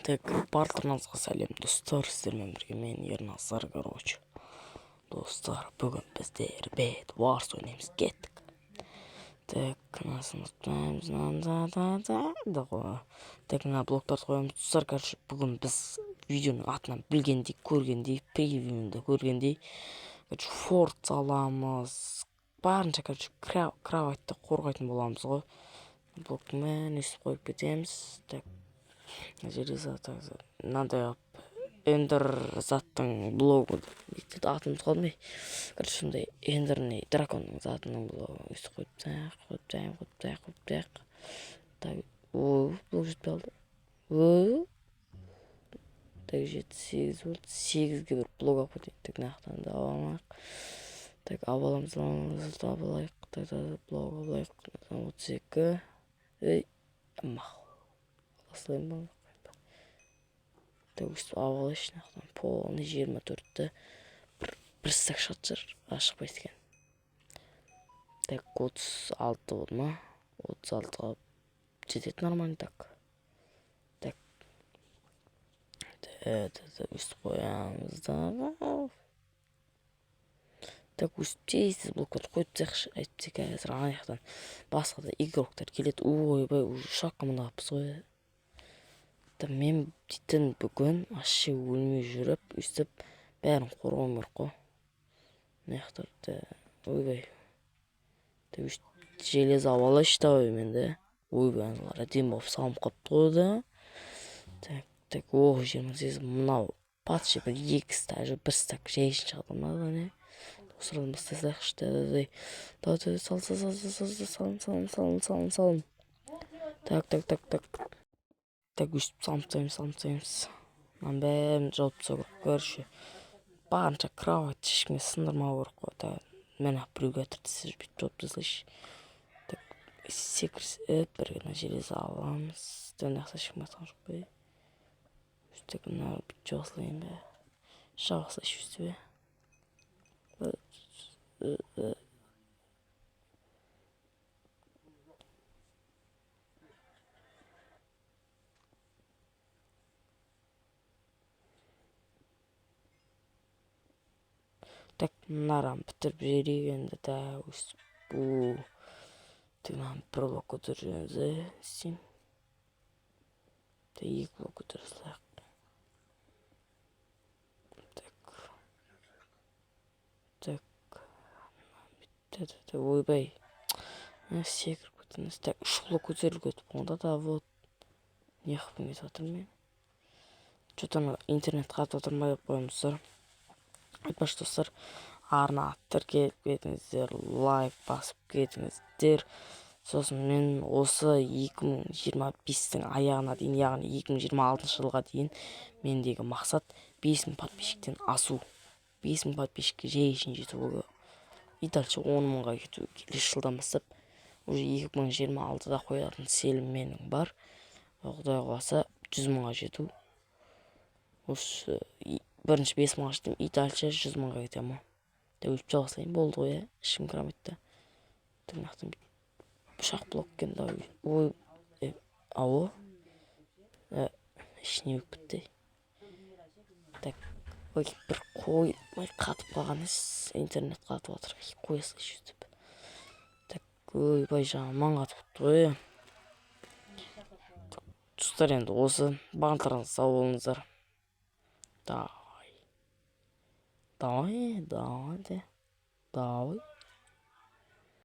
Так, барлықтарыңызға сәлем достар, сіздермен бірге мен Ерназар, короче. Достар, бүгін біздер бет варс ойнаймыз, кеттік. Так, қанасымыз ғой. Так, мына блоктарды қоямыз достар, короче, бүгін біз видеоның атынан білгендей, көргендей, превьюінде көргендей, короче, форт саламыз, барынша, короче, кроватьті қорғайтын боламыз ғой. Блоктың мән өстіп қойып кетеміз. Так, мынандай эндер заттың блогы атымыз қалмай, короче, сондай эндерный драконның затының блогы өстіп қойып так, блог жетпей қалды. Так, 7-8 болды, 8-ге бір блог алып кетейік. Так, нақтан да аламақ. Так, абаламыз абалайық. Так, блог абалайық. 32. Мақыл. Аласылайым ба? Так, өстіп абалайшы нақтан. Полный 24-ті. Бір стак шатшыр. Ашықпайды екен. Так, 36 болды ма? 36-ға жетеді нормально так. Так. Өстіп қоямыз да. Так, өстіп тез блокты қойып тақшы. Айтып қазір аяқтан басқа да игроктар келеді. Ойбай, уже шаққа мұнда қапыз ғой. Так, мен дейтін бүгін ашы өлмей жүріп, өстіп бәрін қорғауым керек қой. Маяқтарды, ойбай. Так, өстіп желез авалайшы да оймен де. Ойбай, аналар әдем болып салым қапты ғой да. Так, 28 мынау патшы бір 2 стак, бір стак жейшін шағды ма да не? Осырадан бастасайықшы, салым. Так, өстіп салымтаймыз. Мынан бәрін жауып тастау керек, көрші. Барынша кровать ешкімге сындырмау керек қой. Так, мен біреуге әтіртісі жүрбейді, жауып тастайшы. Так, секіріс біргіні желез аламыз. Дән ақса ешкім атқан жоқ бе? Өстіп мына жоғысылайын бе? Жағысылайшы өстіп бе? Так, мынарам бітіріп жерейік енді да өстіп. Так, мынам бір блок көтеріп істейм. Так, 2 блок көтеріп салайық. Так, ойбай. Секіріп көтеріңіз. Так, 3 блок көтеріп өтіп қонда да, вот. Не қыпын кетіп атыр мен. Что-то интернет қатып отырмай қойымыздар. Айтпашы достар, арна аттыр келіп кетіңіздер, лайк басып кетіңіздер. Сосын мен осы 2025-тің аяғына дейін, яғни 2026 жылға дейін мендегі мақсат 5000 подписчиктен асу. 5000 подписчикке жейшін жету болу. И дальше 10 мыңға кету келесі жылдан бастап. Уже 2026-да қоятын селім менің бар. Құдай қаласа 100 мыңға жету. Осы бірінші 5 мыңға жеттім, и дальше 100 мыңға кетем. Так, өйтіп жалғасайын болды ғой, ешкім кірамайды. Так, нақтан бұшақ блок екен да. Ой, ау. Ішіне өп кетті. Так, ой, бір қой қатып қалған ес, интернет қатып атыр, қойсайшы өтіп. Так, ойбай, жаман қатып өтті ғой. Достар, енді осы бағынтарыңыз сау болыңыздар. Давай.